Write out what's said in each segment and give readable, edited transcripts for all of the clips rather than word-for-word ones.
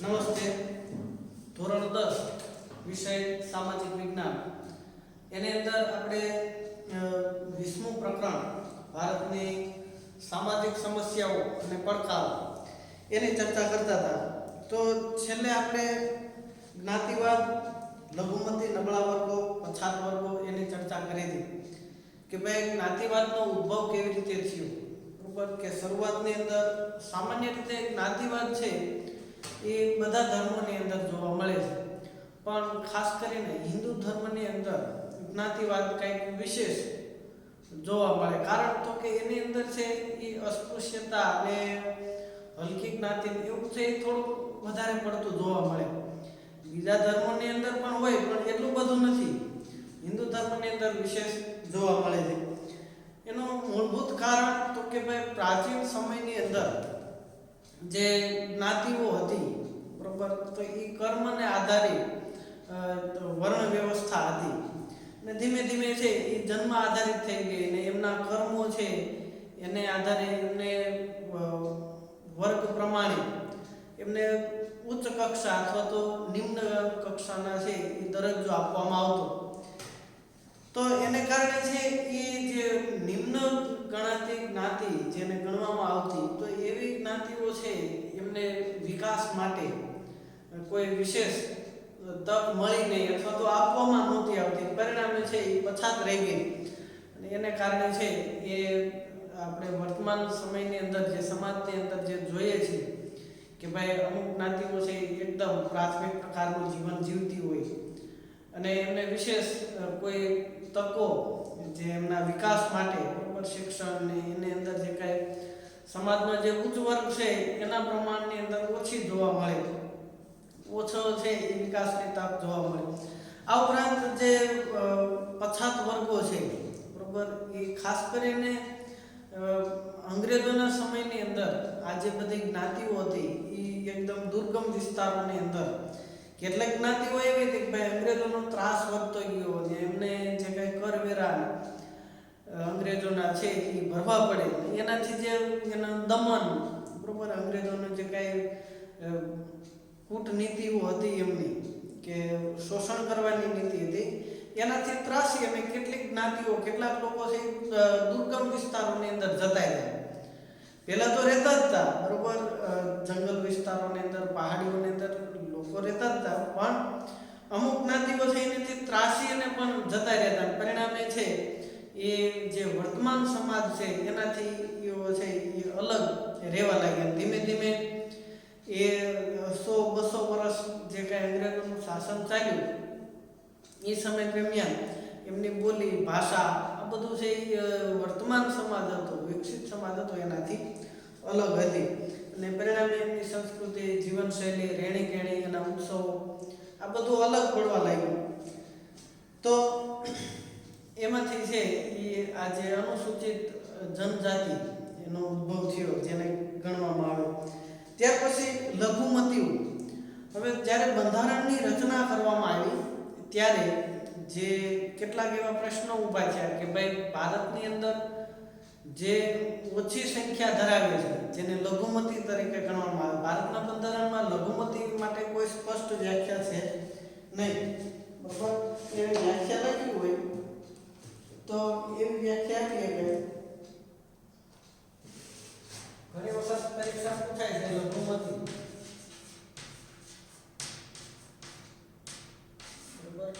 નમસ્તે. ધોરણ 10 વિષય સામાજિક વિજ્ઞાન એની અંદર આપણે 20મું પ્રકરણ ભારતની સામાજિક સમસ્યાઓ અને પડકારો એની ચર્ચા કરતા હતા. તો છેલ્લે આપણે જ્ઞાતિવાદ, લઘુમતી નબળા વર્ગો, પછાત વર્ગો એની ચર્ચા કરી હતી કે ભાઈ જ્ઞાતિવાદનો ઉદ્ભવ કેવી રીતે થયો. બરોબર કે શરૂઆતની અંદર સામાન્ય રીતે જ્ઞાતિવાદ છે એ બધા ધર્મોની અંદર જોવા મળે છે, પણ ખાસ કરીને હિન્દુ ધર્મની અંદર જ્ઞાતિવાદ કંઈક વિશેષ જોવા મળે. કારણ તો કે એની અંદર છે એ અસ્પૃશ્યતા અને હલકી જ્ઞાતિ એવું છે એ થોડું વધારે પડતું જોવા મળે. બીજા ધર્મોની અંદર પણ હોય પણ એટલું બધું નથી. હિન્દુ ધર્મની અંદર વિશેષ જોવા મળે છે. એનું મૂળભૂત કારણ તો કે ભાઈ પ્રાચીન સમયની અંદર જે જ્ઞાતિઓ હતી, બરોબર, તો એ કર્મને આધારિત વર્ણ વ્યવસ્થા હતી અને ધીમે ધીમે છે એ જન્મ આધારિત થઈ ગઈ અને એમના કર્મો છે એને આધારે એમને વર્ગ પ્રમાણે એમને ઉચ્ચ કક્ષા અથવા તો નિમ્ન કક્ષાના છે એ દરજ્જો આપવામાં આવતો. તો એને કારણે છે એ જે નિમ્ન ગણાતી જ્ઞાતિ જેને ગણવામાં આવતી, તો એવી જ્ઞાતિઓ છે એમને વિકાસ માટે કોઈ વિશેષ તક મળી નહીં અથવા તો આપવામાં નહોતી આવતી. પરિણામે છે એ પછાત રહી ગઈ અને એને કારણે છે એ આપણે વર્તમાન સમયની અંદર જે સમાજની અંદર જે જોઈએ છીએ કે ભાઈ અમુક જ્ઞાતિઓ છે એકદમ પ્રાથમિક પ્રકારનું જીવન જીવતી હોય અને એમને વિશેષ કોઈ તકો જે એમના વિકાસ માટે, બરાબર, શિક્ષણ ને એની અંદર જે કાંઈ સમાજનો જે ઉચ્ચ વર્ગ છે એના પ્રમાણની અંદર ઓછી જોવા મળે, ઓછો છે એ વિકાસની તક જોવા મળે. આ ઉપરાંત જે પછાત વર્ગો છે, બરાબર, એ ખાસ કરીને અંગ્રેજોના સમયની અંદર આ જે બધી જ્ઞાતિઓ હતી એ એકદમ દુર્ગમ વિસ્તારોની અંદર કેટલીક જ્ઞાતિઓ એવી હતી કે ભાઈ અંગ્રેજોનો ત્રાસ વધતો ગયો અને એમને જે કંઈ કરવેરા અંગ્રેજોના છે એ ભરવા પડે, એનાથી જે એના દમન, બરોબર, અંગ્રેજોનું જે કાંઈ કૂટનીતિઓ હતી એમની કે શોષણ કરવાની નીતિ હતી, એનાથી ત્રાસી અને કેટલીક જ્ઞાતિઓ, કેટલાક લોકો છે દુર્ગમ વિસ્તારોની અંદર જતા રહ્યા. પહેલાં તો રહેતા જ હતા, બરોબર, જંગલ વિસ્તારોની અંદર, પહાડીઓની અંદર લોકો રહેતા જ હતા, પણ અમુક જ્ઞાતિઓ છે એનાથી ત્રાસી અને પણ જતા રહેતા. પરિણામે છે એ જે વર્તમાન સમાજ છે એનાથી એઓ છે એ અલગ રહેવા લાગ્યા. ધીમે ધીમે એ 100-200 વર્ષ જે કાંઈ અંગ્રેજોનું શાસન ચાલ્યું એ સમય દરમિયાન એમની બોલી, ભાષા, આ બધું છે એ વર્તમાન સમાજ હતો, વિકસિત સમાજ હતો એનાથી અલગ હતી અને પરિણામે એમની સંસ્કૃતિ, જીવનશૈલી, રહેણીકહેણી, એના ઉત્સવો આ બધું અલગ પડવા લાગ્યું. તો એમાંથી છે એ આ જે અનુસૂચિત જનજાતિ એનો ઉદ્ભવ થયો જેને ગણવામાં આવે. ત્યાર પછી લઘુમતીઓ. હવે જ્યારે બંધારણની રચના કરવામાં આવી ત્યારે જે કેટલાક એવા પ્રશ્નો ઊભા થયા કે ભાઈ ભારતની અંદર જે ઓછી સંખ્યા ધરાવે છે જેને લઘુમતી તરીકે ગણવામાં આવે, ભારતના બંધારણમાં લઘુમતી માટે કોઈ સ્પષ્ટ વ્યાખ્યા છે નહીં, બરાબર. એ વ્યાખ્યા લખી હોય તો એવી વ્યાખ્યા આપીએ કે ઘણી વખત પરીક્ષા પૂછાય છે લઘુમતી, બરાબર.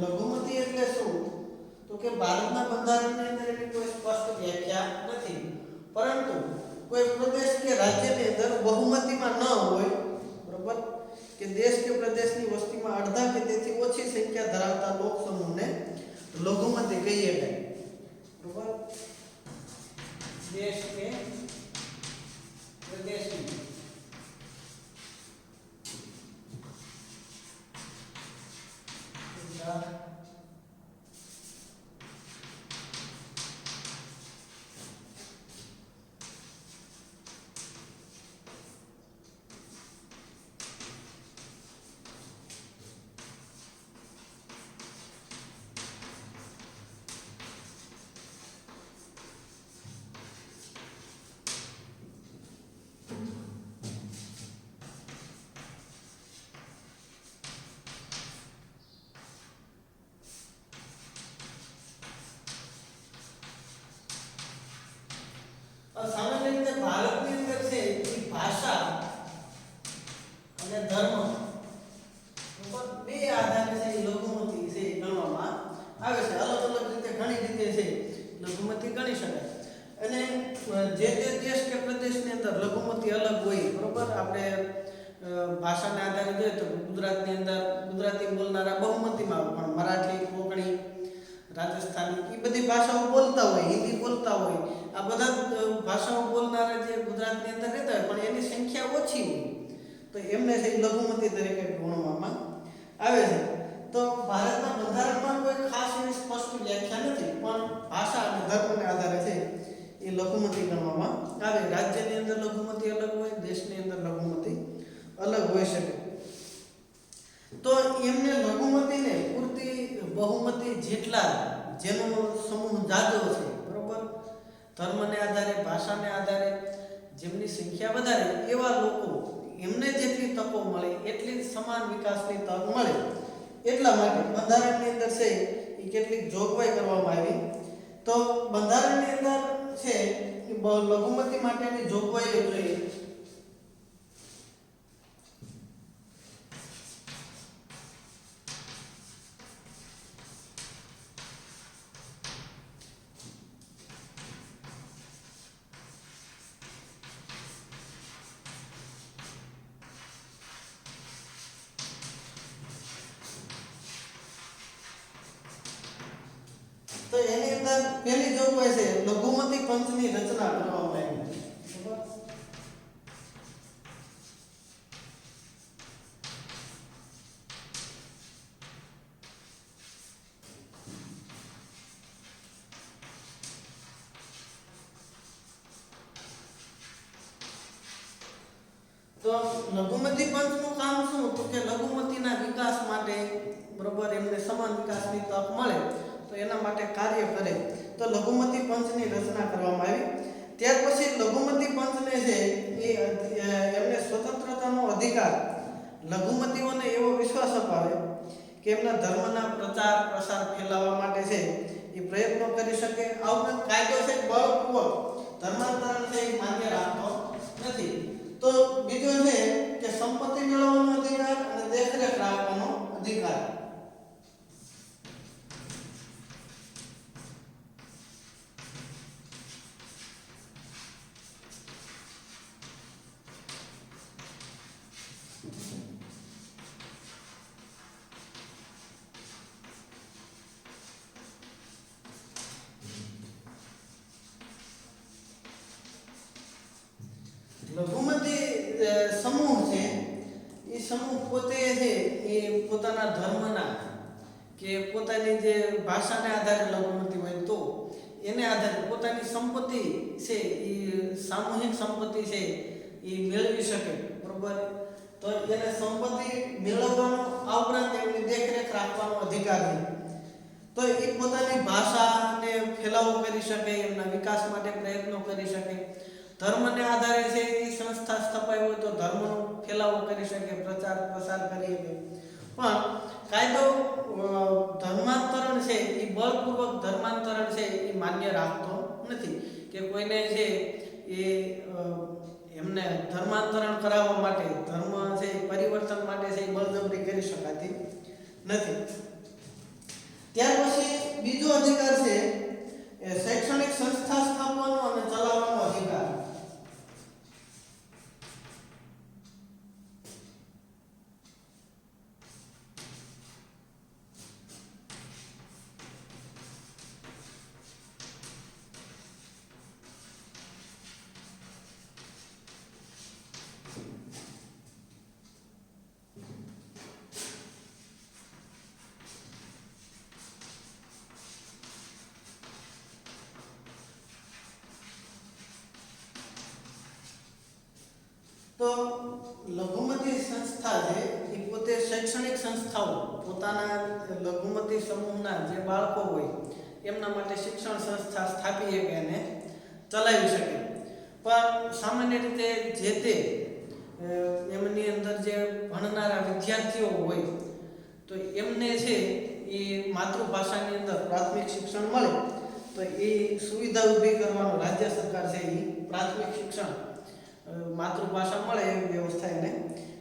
લઘુમતી એટલે શું તો કે ભારતના બંધારણની અંદર એની કોઈ સ્પષ્ટ વ્યાખ્યા નથી, પરંતુ કોઈ પ્રદેશ કે રાજ્યની અંદર બહુમતીમાં ન હોય, બરાબર, કે દેશ કે પ્રદેશની વસ્તીમાં અડધા કે તેથી ઓછી સંખ્યા ધરાવતા લોક સમૂહને લઘુમતી કહીએ છીએ, બરાબર. દેશ કે પ્રદેશની લઘુમતી ગણી શકાય. અને જે તે દેશ કે પ્રદેશની અંદર લઘુમતી અલગ હોય, બરોબર. આપણે ભાષાના આધારે જોઈએ તો ગુજરાતની અંદર ગુજરાતી બોલનારા બહુમતીમાં આવે, પણ મરાઠી, કોંકણી, રાજસ્થાની એ બધી ભાષાઓ બોલતા હોય, હિન્દી બોલતા હોય, આ બધા ભાષાઓ બોલનારા જે ગુજરાતની અંદર રહેતા હોય પણ એની સંખ્યા ઓછી હોય, તો એમને છે લઘુમતી તરીકે ગણવામાં આવે છે. તો ભારતના બંધારણમાં કોઈ ખાસ એવી સ્પષ્ટ વ્યાખ્યા નથી, પણ ભાષા અને ધર્મને આધારે છે એ લઘુમતી ગણવામાં આવે. રાજ્યની અંદર લઘુમતી અલગ હોય, દેશની અંદર લઘુમતી અલગ હોઈ શકે. તો એમને લઘુમતીને પૂરતી બહુમતી જેટલા જેનો સમૂહ જાજો છે, બરોબર, ધર્મને આધારે, ભાષાને આધારે જેમની સંખ્યા વધારે એવા લોકો એમને જેટલી તકો મળે એટલી જ સમાન વિકાસની તક મળે, એટલા માટે બંધારણની અંદર છે એ કેટલીક જોગવાઈ કરવામાં આવી. તો બંધારણની અંદર છે એ લઘુમતી માટેની જોગવાઈઓ જોઈએ. તો એની અંદર પહેલી જોગવાઈ છે લઘુમતી પંચની રચના કરવામાં આવી. તો લઘુમતી પંચનું કામ શું? તો કે લઘુમતીના વિકાસ માટે, બરોબર, એમને સમાન વિકાસની તક મળે તો એના માટે કાર્ય કરે. તો લઘુમતી પંચની રચના કરવામાં આવી. ત્યાર પછી લઘુમતી પંચને છે એ એમને સ્વતંત્રતાનો અધિકાર, લઘુમતીઓને એવો વિશ્વાસ અપાવે કે એમના ધર્મના પ્રચાર પ્રસાર ફેલાવવા માટે છે એ પ્રયત્નો કરી શકે. આ ઉપરાંત કાયદો છે બળપૂર્વક ધર્માંતરણ છે એ માન્ય રાખતો નથી. તો બીજો છે કે સંપત્તિ મેળવવાનો અધિકાર અને દેખરેખ રાખવાનો અધિકાર. લઘુમતી સમૂહ છે એ સમૂહ પોતે છે એ પોતાના ધર્મના કે પોતાની જે ભાષાને આધારે લઘુમતી હોય તો એને આધારે પોતાની સંપત્તિ છે એ સામૂહિક સંપત્તિ છે એ મેળવી શકે, બરોબર. તો એને સંપત્તિ મેળવવાનો, આ ઉપરાંત એમની દેખરેખ રાખવાનો અધિકાર છે. તો એ પોતાની ભાષાને ફેલાવો કરી શકે, એમના વિકાસ માટે પ્રયત્નો કરી શકે. ધર્મને આધારે છે એ સંસ્થા સ્થપાઈ હોય તો ધર્મનો ફેલાવો કરી શકે, પ્રચાર પ્રસાર કરી શકે. પણ કાયદો ધર્માંતરણ છે એ બળપૂર્વક ધર્માંતરણ છે એ માન્ય રાખતો નથી કે કોઈને છે એ એમને ધર્માંતરણ કરાવવા માટે, ધર્મ છે પરિવર્તન માટે છે એ બળજબરી કરી શકાતી નથી. ત્યાર પછી બીજો અધિકાર છે એ શૈક્ષણિક સંસ્થા સ્થાપવાનો અને ચલાવવાનો અધિકાર. તો લઘુમતી સંસ્થા છે એ પોતે શૈક્ષણિક સંસ્થાઓ પોતાના લઘુમતી સમૂહના જે બાળકો હોય એમના માટે શિક્ષણ સંસ્થા સ્થાપી શકે અને ચલાવી શકે. પણ સામાન્ય રીતે જે તે એમની અંદર જે ભણનારા વિદ્યાર્થીઓ હોય તો એમને છે એ માતૃભાષાની અંદર પ્રાથમિક શિક્ષણ મળે તો એ સુવિધા ઊભી કરવાનો રાજ્ય સરકાર છે એ પ્રાથમિક શિક્ષણ માતૃભાષા મળે એવી વ્યવસ્થા એને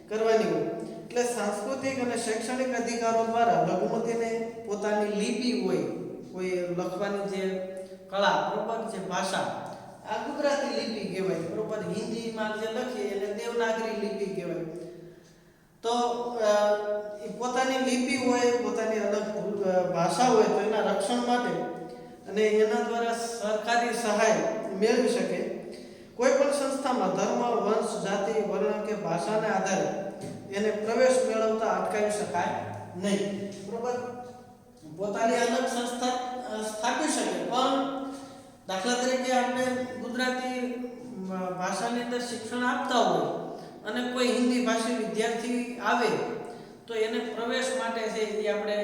કરવાની હોય. એટલે સાંસ્કૃતિક અને શૈક્ષણિક અધિકારો દ્વારા લઘુમતીને પોતાની લિપિ હોય, કોઈ લખવાની જે કળા, બરોબર, જે ભાષા, આ ગુજરાતી લિપિ કહેવાય, બરોબર. હિન્દીમાં જે લખીએ એને દેવનાગરી લિપિ કહેવાય. તો એ પોતાની લિપિ હોય, પોતાની અલગ ભાષા હોય, તો એના રક્ષણ માટે અને એના દ્વારા સરકારી સહાય મેળવી શકે. કોઈ પણ સંસ્થામાં ધર્મ, વંશ, જાતિ, વર્ણ કે ભાષાને આધારે એને પ્રવેશ મેળવતા અટકાવી શકાય નહીં, બરોબર. પોતાની અલગ સંસ્થા સ્થાપી શકે, પણ દાખલા તરીકે આપણે ગુજરાતી ભાષાની અંદર શિક્ષણ આપતા હોય અને કોઈ હિન્દી ભાષી વિદ્યાર્થી આવે તો એને પ્રવેશ માટે છે એ આપણે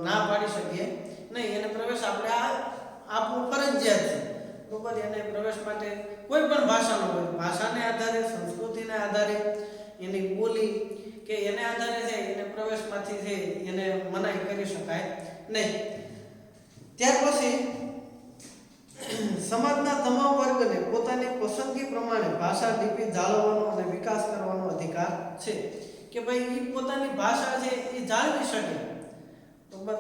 ના પાડી શકીએ નહીં. એને પ્રવેશ આપણે આપવું ફરજિયાત છે, બરોબર. એને પ્રવેશ માટે કોઈ પણ ભાષાનો હોય, ભાષાને આધારે, સંસ્કૃતિને આધારે, એની બોલી કે એને આધારે છે એને પ્રવેશમાંથી છે એને મનાઈ કરી શકાય નહીં. ત્યાર પછી સમાજના તમામ વર્ગને પોતાની પસંદગી પ્રમાણે ભાષા લિપિ જાળવવાનો અને વિકાસ કરવાનો અધિકાર છે કે ભાઈ એ પોતાની ભાષા છે એ જાળવી શકે, બરોબર.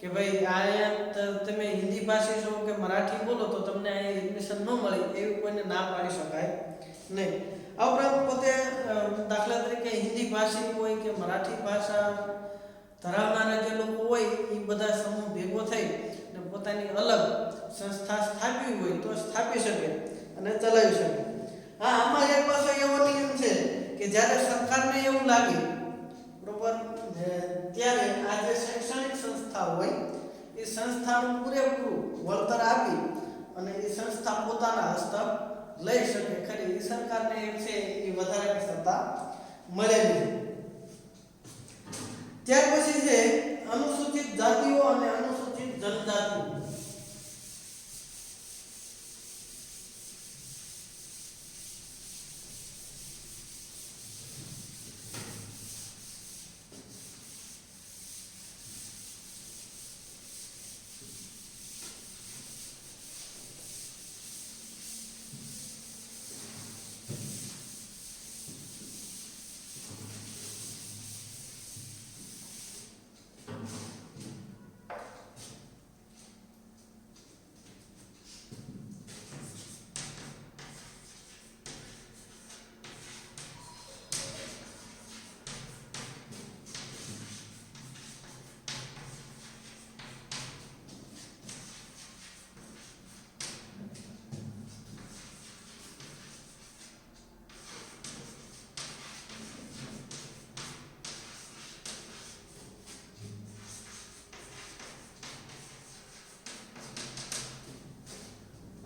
કે ભાઈ અહીંયા તમે હિન્દી ભાષી છો કે મરાઠી બોલો તો તમને અહીંયા એડમિશન ન મળે એવું કોઈને ના પાડી શકાય નહીં. આ ઉપરાંત પોતે દાખલા તરીકે હિન્દી ભાષી હોય કે મરાઠી ભાષા ધરાવનારા જે લોકો હોય એ બધા સમૂહ ભેગો થઈ અને પોતાની અલગ સંસ્થા સ્થાપવી હોય તો સ્થાપી શકે અને ચલાવી શકે. હા, આમાં એક પાછો એવો નિયમ છે કે જ્યારે સરકારને એવું લાગે, બરોબર, ત્યારે આ જે શૈક્ષણિક સંસ્થા હોય એ સંસ્થાનું પૂરેપૂરું વળતર આપી અને એ સંસ્થા પોતાના હસ્તક લઈ શકે ખરી. એ સરકારને એમ છે એ વધારે સત્તા મળેલી. ત્યાર પછી છે અનુસૂચિત જાતિઓ અને અનુસૂચિત જનજાતિઓ.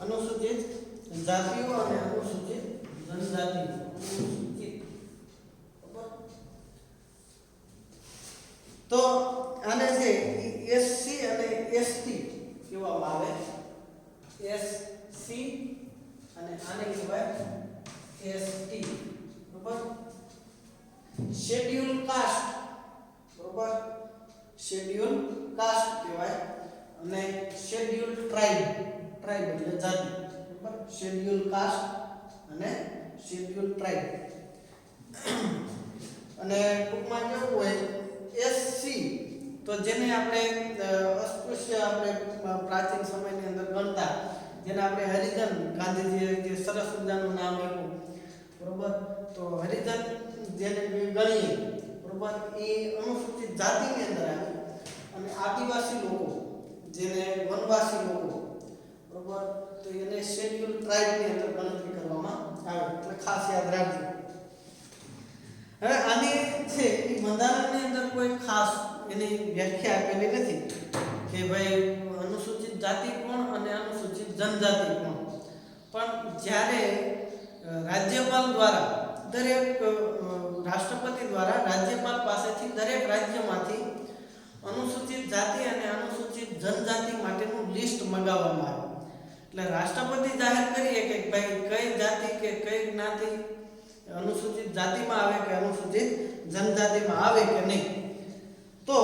અનુસૂચિત જાતિઓ અને અનુસૂચિત જનજાતિઓ. તો આને છે એસસી અને એસટી કહેવામાં આવે. એસસી અને આને કહેવાય એસટી, બરોબર. શેડ્યુલ કાસ્ટ, બરોબર, શેડ્યુલ કાસ્ટ કહેવાય અને શેડ્યુલ ટ્રાઇબ, ટ્રાઇબ એટલે જાતિ, બરોબર. શેડ્યુલ કાસ્ટ અને શેડ્યુલ ટ્રાઇબ. અને ટૂંકમાં કેવું હોય, એસસી તો જેને આપણે અસ્પૃશ્ય આપણે પ્રાચીન સમયની અંદર ગણતા, જેને આપણે હરિજન, ગાંધીજીએ જે સરસ મજાનું નામ આપ્યું, બરોબર. તો હરિજન જેને ગણીએ, બરોબર, એ અનુસૂચિત જાતિની અંદર આવે. અને આદિવાસી લોકો, જેને વનવાસી લોકો, બરોબર, તો એને શેડ્યુલ ટ્રાઇબની અંદર ગણતરી કરવામાં આવે. એટલે ખાસ યાદ રાખજો. હવે આની છે એ બંધારણની અંદર કોઈ ખાસ એની વ્યાખ્યા આપેલી નથી કે ભાઈ અનુસૂચિત જાતિ કોણ અને અનુસૂચિત જનજાતિ કોણ. પણ જ્યારે રાજ્યપાલ દ્વારા, દરેક રાષ્ટ્રપતિ દ્વારા રાજ્યપાલ પાસેથી દરેક રાજ્યમાંથી અનુસૂચિત જાતિ અને અનુસૂચિત જનજાતિ માટેનું લિસ્ટ મંગાવવામાં આવે. એટલે રાષ્ટ્રપતિ જાહેર કરીએ કે ભાઈ કઈ જાતિ કે કઈ જ્ઞાતિ અનુસૂચિત જાતિમાં આવે કે અનુસૂચિત જનજાતિમાં આવે કે નહીં, તો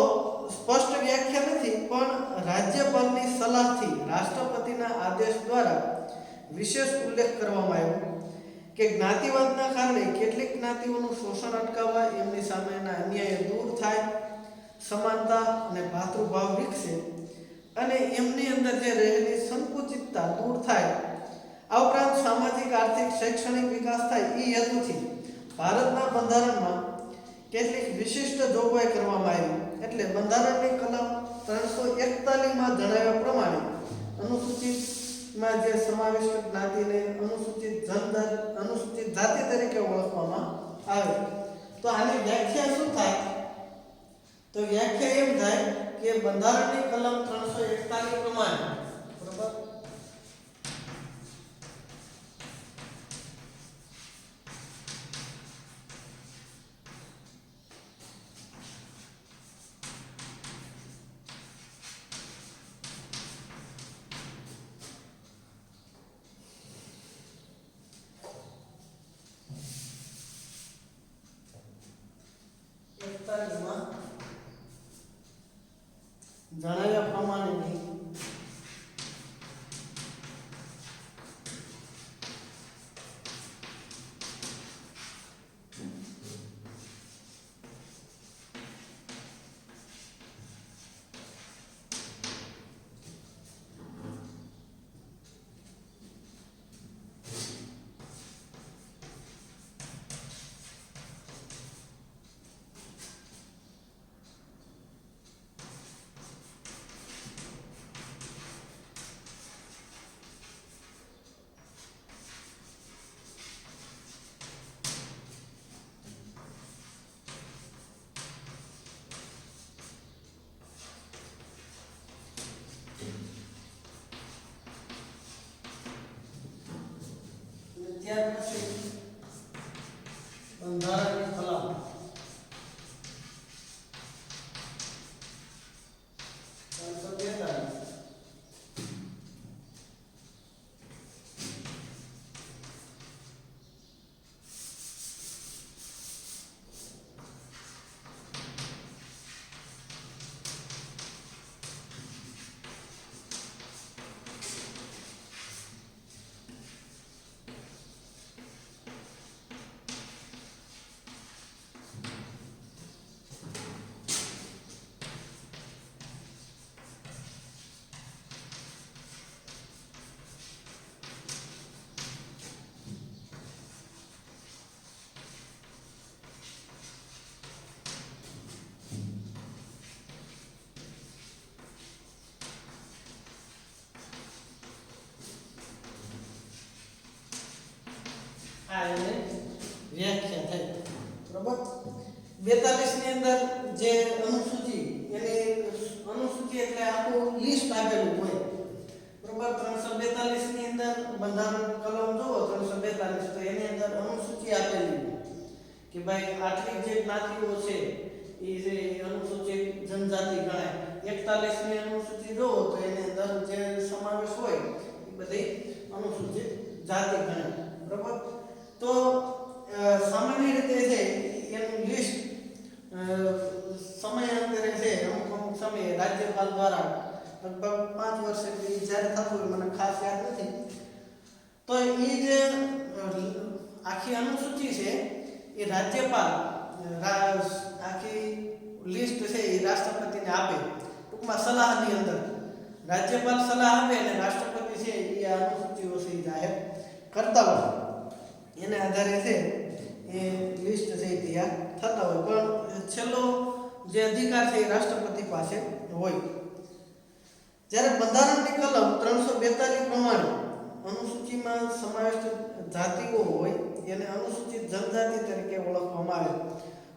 સ્પષ્ટ વ્યાખ્યા નથી. પણ રાજ્યપાલની સલાહથી રાષ્ટ્રપતિના આદેશ દ્વારા વિશેષ ઉલ્લેખ કરવામાં આવ્યો કે જ્ઞાતિવાદના કારણે કેટલીક જ્ઞાતિઓનું શોષણ અટકાવવા, એમની સામેના અન્યાય દૂર થાય, સમાનતા અને ભાતૃભાવ વિકસે અને એમની અંદર જે રહેલી સંકુચિતતા દૂર થાય, આ ઉપરાંત સામાજિક આર્થિક શૈક્ષણિક વિકાસ થાય એ હેતુથી ભારતના બંધારણમાં કેટલીક વિશિષ્ટ જોગવાઈ કરવામાં આવી. એટલે બંધારણની કલમ 341 માં જણાવ્યા પ્રમાણે અનુસૂચિતમાં જે સમાવિષ્ટ જ્ઞાતિને અનુસૂચિત જાતિ તરીકે ઓળખવામાં આવે. તો આની વ્યાખ્યા શું થાય? તો વ્યાખ્યા એમ થાય કે બંધારણની કલમ 341 પ્રમાણે, બરાબર, જણાવ્યા પ્રમાણેની ત્યાર પછી બંધારણની કલમ 342 આ એને વ્યાખ્યા થઈ. બરાબર, 42 ની અંદર જે અનુસૂચિ, એને અનુસૂચિ એટલે આખું લિસ્ટ આપેલું હોય. બરાબર, 342 ની અંદર બંધારણ કલમ જુઓ 342, તો એની અંદર અનુસૂચિ આપેલી કે ભાઈ આટલી જે જ્ઞાતિઓ છે એ જે અનુસૂચિત જનજાતિ ગણાય. 41 ની અનુસૂચિ જુઓ તો એની અંદર જે સમાવેશ હોય એ બધી અનુસૂચિત જાતિ ગણાય. બરાબર, તો સામાન્ય રીતે છે એનું લિસ્ટ સમયાંતરે છે અમુક સમયે રાજ્યપાલ દ્વારા લગભગ 5 વર્ષે જ્યારે થતું હોય, મને ખાસ યાદ નથી, તો એ જે આખી અનુસૂચિ છે એ રાજ્યપાલ આખી લિસ્ટ છે એ રાષ્ટ્રપતિને આપે. ટૂંકમાં સલાહની અંદર રાજ્યપાલ સલાહ આપે અને રાષ્ટ્રપતિ છે એ અનુસૂચિઓ છે એ જાહેર કરતા હોય. એને આધારે છે એ લિસ્ટ છે એ તૈયાર થતા હોય, પણ છેલ્લો જે અધિકાર છે એ રાષ્ટ્રપતિ પાસે હોય. જ્યારે બંધારણની કલમ 342 પ્રમાણે અનુસૂચિમાં સમાવિષ્ટ જાતિઓ હોય એને અનુસૂચિત જનજાતિ તરીકે ઓળખવામાં આવે.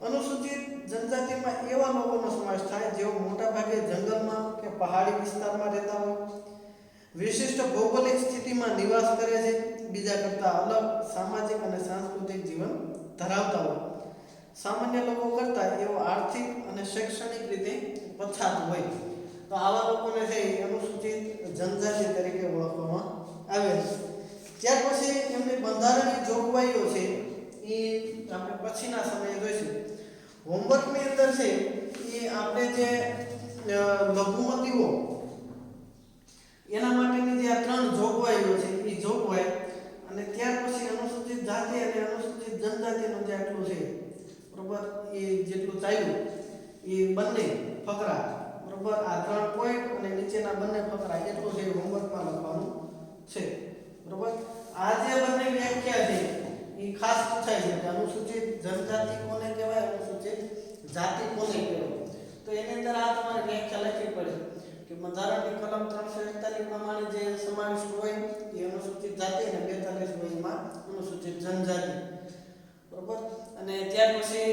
અનુસૂચિત જનજાતિમાં એવા લોકોનો સમાવેશ થાય જેઓ મોટાભાગે જંગલમાં કે પહાડી વિસ્તારમાં રહેતા હોય, વિશિષ્ટ ભૌગોલિક સ્થિતિમાં નિવાસ કરે છે, બીજા કરતાં અલગ સામાજિક અને સાંસ્કૃતિક જીવન ધરાવતા હોય, સામાન્ય લોકો કરતાં એવો આર્થિક અને શૈક્ષણિક રીતે પછાત હોય. તો આવા લોકોને છે અનુસૂચિત જનજાતિ તરીકે ઓળખવામાં આવે છે. ત્યાર પછી એમની બંધારણીય જોગવાઈઓ છે એ આપણે પછીના સમયે જોઈશું. હોમવર્કની અંદર છે એ આપણે જે લઘુમતીઓ એના માટેની જે આ 3 જોગવાઈઓ છે એ જોગવાઈ, અને ત્યાર પછી અનુસૂચિત જાતિ અને અનુસૂચિત જનજાતિનું જે આટલું છે, બરોબર, એ જેટલું ચાલ્યું એ બંને ફકરા, બરોબર, આ 3 પોઈન્ટ અને નીચેના બંને ખાસ પૂછાય છે કે અનુસૂચિત જનજાતિ કોને કહેવાય, અનુસૂચિત જાતિ કોને કહેવાય. તો એની અંદર આ તમારે વ્યાખ્યા લખવી પડે કે બંધારણની કલમ 341 પ્રમાણે જે સમાવિષ્ટ હોય એ અનુસૂચિત જાતિ અને 42 હોય એમાં અનુસૂચિત જનજાતિ. બરોબર. અને ત્યાર પછી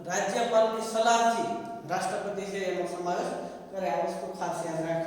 રાજ્યપાલની સલાહથી રાષ્ટ્રપતિ છે એનો સમાવેશ કરે. આ વસ્તુ ખાસ યાદ રાખવી.